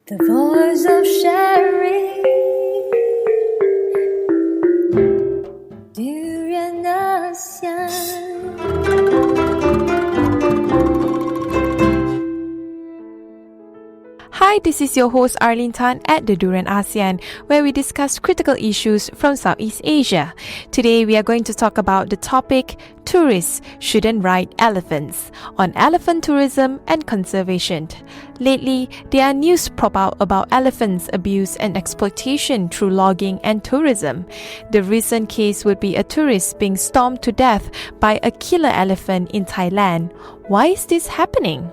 The voice of sharing, Hi, this is your host Arlene Tan at the DurianASEAN, where we discuss critical issues from Southeast Asia. Today we are going to talk about the topic Tourists Shouldn't Ride Elephants on elephant tourism and conservation. Lately, there are news pop out about elephants' abuse and exploitation through logging and tourism. The recent case would be a tourist being stormed to death by a killer elephant in Thailand. Why is this happening?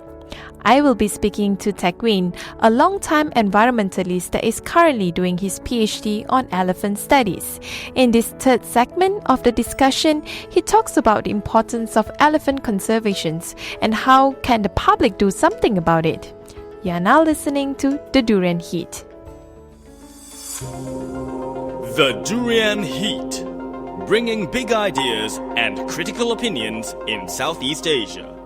I will be speaking to Teck, a long-time environmentalist that is currently doing his PhD on elephant studies. In this third segment of the discussion, he talks about the importance of elephant conservation and how can the public do something about it. You are now listening to the Durian Heat. The Durian Heat, bringing big ideas and critical opinions in Southeast Asia.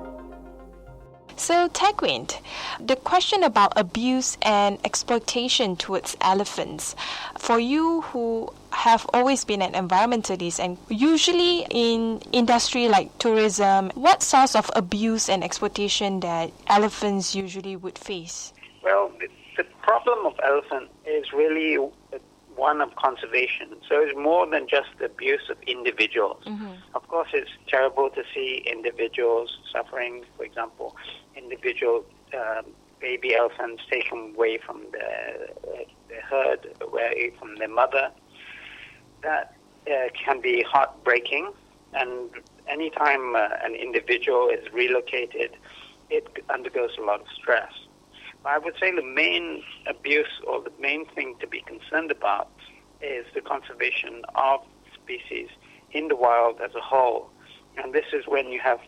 So, Teck, the question about abuse and exploitation towards elephants. For you who have always been an environmentalist and usually in industry like tourism, what sorts of abuse and exploitation that elephants usually would face? Well, the problem of elephant is really one of conservation. So it's more than just the abuse of individuals. Mm-hmm. Of course, it's terrible to see individuals suffering. For example, individual baby elephants taken away from the herd, away from their mother. That can be heartbreaking. And anytime an individual is relocated, it undergoes a lot of stress. I would say the main abuse or the main thing to be concerned about is the conservation of species in the wild as a whole. And this is when you have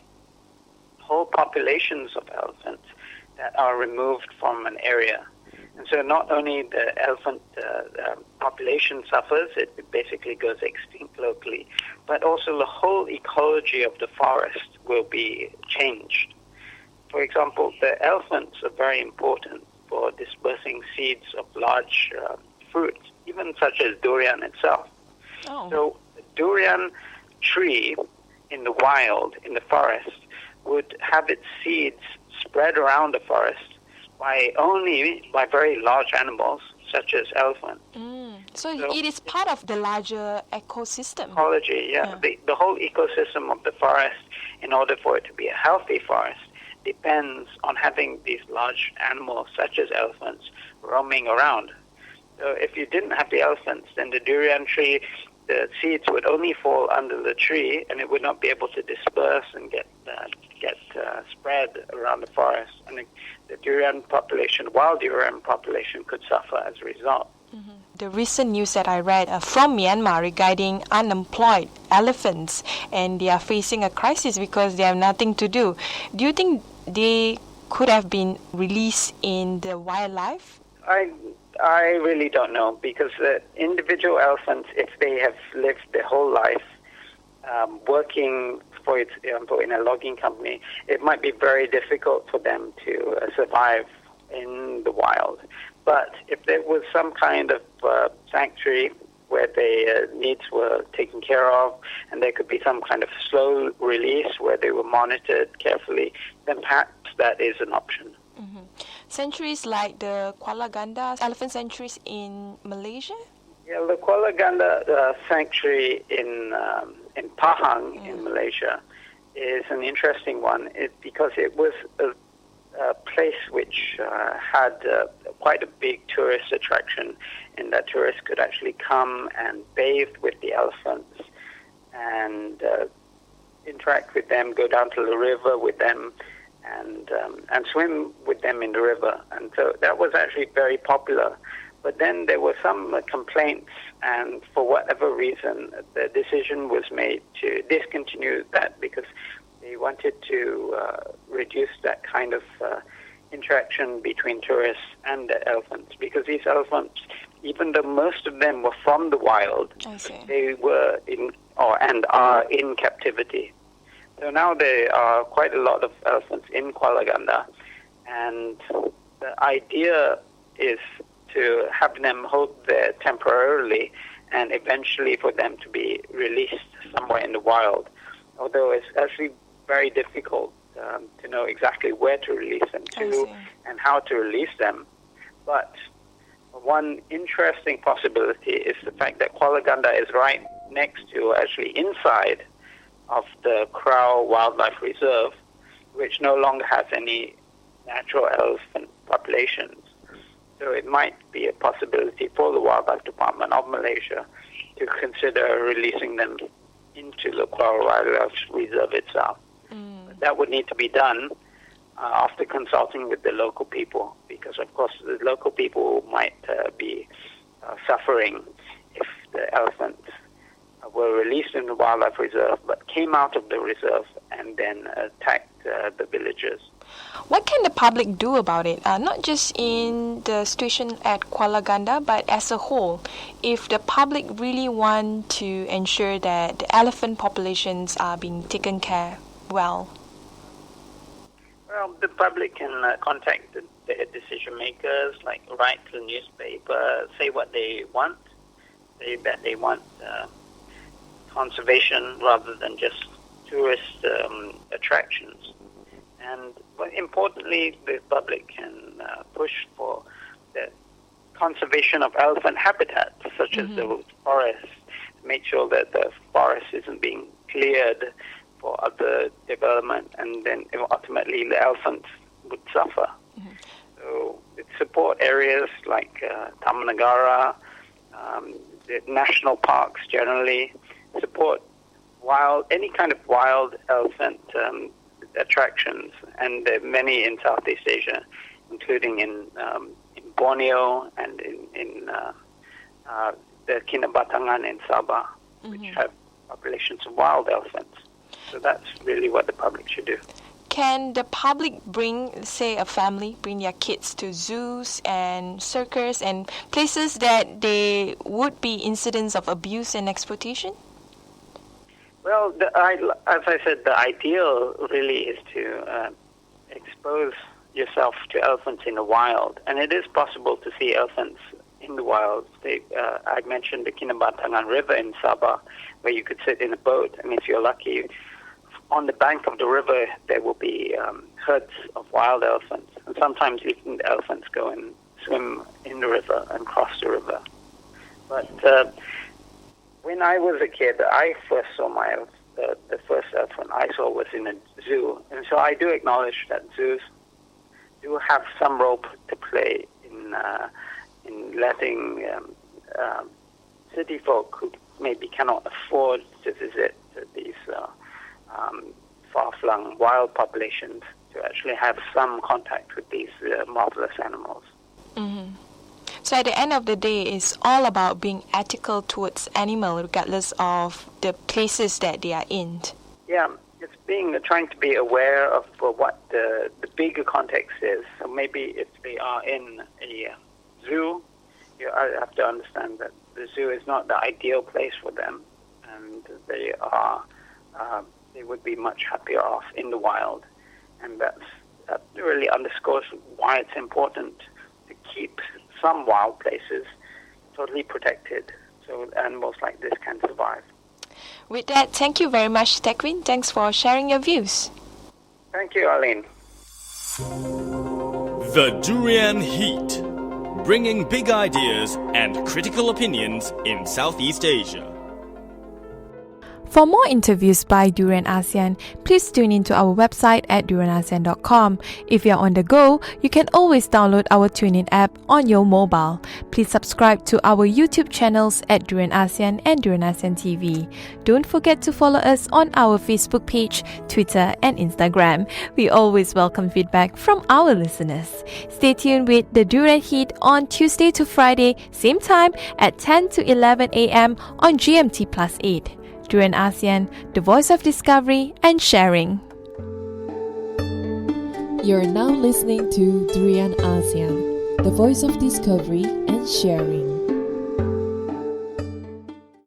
whole populations of elephants that are removed from an area. And so not only the elephant population suffers, it basically goes extinct locally, but also the whole ecology of the forest will be changed. For example, the elephants are very important for dispersing seeds of large fruit, even such as durian itself. Oh. So the durian tree in the wild, in the forest, would have its seeds spread around the forest by very large animals, such as elephants. So it is part of the larger ecosystem. Ecology, yeah. The whole ecosystem of the forest, in order for it to be a healthy forest, depends on having these large animals, such as elephants, roaming around. So if you didn't have the elephants, then the durian tree, the seeds would only fall under the tree, and it would not be able to disperse and get spread around the forest. And the durian population, wild durian population, could suffer as a result. Mm-hmm. The recent news that I read from Myanmar regarding unemployed elephants, and they are facing a crisis because they have nothing to do. Do you think they could have been released in the wildlife? I really don't know, because the individual elephants, if they have lived their whole life working, for example, in a logging company, it might be very difficult for them to survive in the wild. But if there was some kind of sanctuary where their needs were taken care of, and there could be some kind of slow release where they were monitored carefully, then perhaps that is an option. Mm-hmm. Sanctuaries like the Kuala Ganda elephant sanctuaries in Malaysia? Yeah, the Kuala Ganda sanctuary in Pahang in Malaysia is an interesting one because it was a place which had quite a big tourist attraction, in that tourists could actually come and bathe with the elephants and interact with them, go down to the river with them, and swim with them in the river. And so that was actually very popular. But then there were some complaints, and for whatever reason, the decision was made to discontinue that because they wanted to reduce that kind of interaction between tourists and the elephants. Because these elephants, even though most of them were from the wild, they were and are in captivity. So now there are quite a lot of elephants in Kuala Ganda, and the idea is to have them hold there temporarily and eventually for them to be released somewhere in the wild. Although it's actually very difficult to know exactly where to release them to and how to release them. But one interesting possibility is the fact that Kuala Ganda is right next to, actually inside of the Crow Wildlife Reserve, which no longer has any natural elephant populations. So it might be a possibility for the Wildlife Department of Malaysia to consider releasing them into the Crow Wildlife Reserve itself. But that would need to be done after consulting with the local people, because of course the local people might be suffering if the elephants were released in the wildlife reserve but came out of the reserve and then attacked the villagers. What can the public do about it? Not just in the situation at Kuala Ganda, but as a whole. If the public really want to ensure that the elephant populations are being taken care well. Well, the public can contact the decision makers, like write to the newspaper, say what they want, say that they want conservation rather than just tourist attractions. And importantly, the public can push for the conservation of elephant habitats, such as the forests, make sure that the forest isn't being cleared for other development, and then ultimately the elephants would suffer. So it support areas like Taman Negara, the national parks generally, support any kind of wild elephant attractions, and there are many in Southeast Asia, including in Borneo and in the Kinabatangan in Sabah, which have populations of wild elephants. So that's really what the public should do. Can the public bring, say, a family, bring their kids to zoos and circus and places that there would be incidents of abuse and exploitation? Well, as I said, the ideal really is to expose yourself to elephants in the wild. And it is possible to see elephants in the wild. I mentioned the Kinabatangan River in Sabah, where you could sit in a boat, and if you're lucky, on the bank of the river there will be herds of wild elephants. And sometimes even the elephants go and swim in the river and cross the river. But when I was a kid, I first saw the first elephant I saw was in a zoo. And so I do acknowledge that zoos do have some role to play in letting city folk who maybe cannot afford to visit these far-flung wild populations to actually have some contact with these marvelous animals. So at the end of the day, it's all about being ethical towards animal, regardless of the places that they are in. Yeah, it's trying to be aware of what the bigger context is. So maybe if they are in a zoo, you have to understand that the zoo is not the ideal place for them, and they would be much happier off in the wild. And that really underscores why it's important to keep some wild places totally protected so animals like this can survive. With that, thank you very much, Tekwin. Thanks for sharing your views. Thank you, Arlene. The Durian Heat, bringing big ideas and critical opinions in Southeast Asia. For more interviews by DurianASEAN, please tune in to our website at DurianASEAN.com. If you're on the go, you can always download our TuneIn app on your mobile. Please subscribe to our YouTube channels at DurianASEAN and DurianASEAN TV. Don't forget to follow us on our Facebook page, Twitter, and Instagram. We always welcome feedback from our listeners. Stay tuned with the Durian Heat on Tuesday to Friday, same time at 10 to 11 a.m. on GMT Plus 8. DurianASEAN, the voice of discovery and sharing. You're now listening to DurianASEAN, the voice of discovery and sharing.